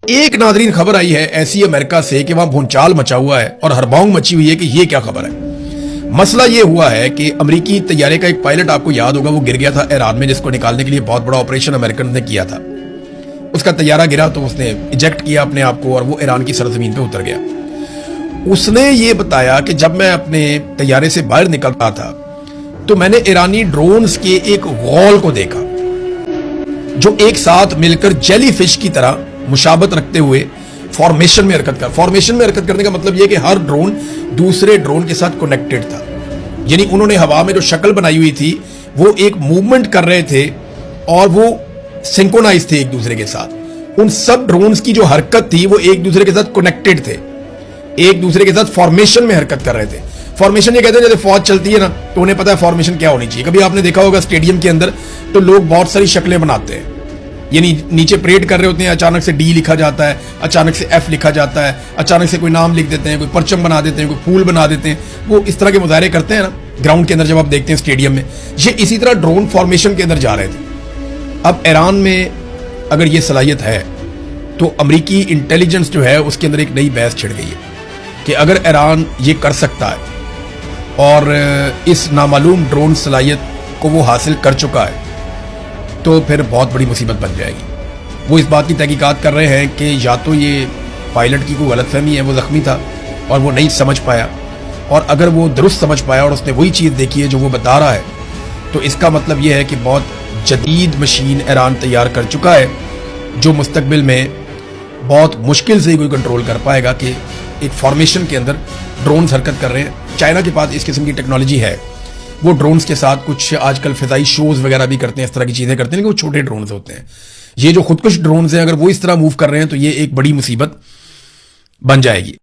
एक नादरीन खबर आई है ऐसी अमेरिका से कि वहां भूचाल मचा हुआ है और हड़बड़ाहट मची हुई है कि ये क्या खबर है। मसला ये हुआ है कि अमेरिकी तैयारे का एक पायलट, आपको याद होगा, वो गिर गया था ईरान में, जिसको निकालने के लिए बहुत बड़ा ऑपरेशन अमेरिकन ने किया था। उसका तैयारा गिरा तो उसने इजेक्ट किया अपने आप को और वो ईरान की सरजमीन पे उतर गया। उसने ये बताया कि जब मैं अपने तैयारे से बाहर निकल रहा था तो मैंने ईरानी ड्रोन्स के एक गौल को देखा जो एक साथ मिलकर जेली फिश की तरह मुशाबत रखते हुए फॉर्मेशन में हरकत करने का मतलब यह कि हर ड्रोन दूसरे ड्रोन के साथ कनेक्टेड था। यानी उन्होंने हवा में जो शक्ल बनाई हुई थी वो एक मूवमेंट कर रहे थे और वो सिंक्रोनाइज थे एक दूसरे के साथ। उन सब ड्रोन्स की जो हरकत थी वो एक दूसरे के साथ कनेक्टेड थे, एक दूसरे के साथ फॉर्मेशन में हरकत कर रहे थे। फॉर्मेशन ये कहते हैं जैसे फौज चलती है ना, तो उन्हें पता है फॉर्मेशन क्या होनी चाहिए। कभी आपने देखा होगा स्टेडियम के अंदर तो लोग बहुत सारी शक्लें बनाते हैं, यानी नीचे परेड कर रहे होते हैं, अचानक से डी लिखा जाता है, अचानक से एफ लिखा जाता है, अचानक से कोई नाम लिख देते हैं, कोई परचम बना देते हैं, कोई फूल बना देते हैं। वो इस तरह के मुजाहरे करते हैं ना ग्राउंड के अंदर, जब आप देखते हैं स्टेडियम में। ये इसी तरह ड्रोन फॉर्मेशन के अंदर जा रहे थे। अब ईरान में अगर ये सलाहियत है तो अमरीकी इंटेलिजेंस जो है उसके अंदर एक नई बहस छिड़ गई है कि अगर ईरान ये कर सकता है और इस नामालूम ड्रोन सलाहियत को वो हासिल कर चुका है तो फिर बहुत बड़ी मुसीबत बन जाएगी। वो इस बात की तहकीकात कर रहे हैं कि या तो ये पायलट की कोई गलतफहमी है, वो ज़ख्मी था और वो नहीं समझ पाया, और अगर वो दुरुस्त समझ पाया और उसने वही चीज़ देखी है जो वो बता रहा है तो इसका मतलब ये है कि बहुत जदीद मशीन ईरान तैयार कर चुका है जो मुस्तकबिल में बहुत मुश्किल से ही कोई कंट्रोल कर पाएगा कि एक फॉर्मेशन के अंदर ड्रोन्स हरकत कर रहे हैं। चाइना के पास इस किस्म की टेक्नोलॉजी है, वो ड्रोन्स के साथ कुछ आजकल फिजाई शोज वगैरह भी करते हैं, इस तरह की चीज़ें करते हैं, लेकिन वो छोटे ड्रोन्स होते हैं। ये जो खुदकुश ड्रोन्स हैं अगर वो इस तरह मूव कर रहे हैं तो ये एक बड़ी मुसीबत बन जाएगी।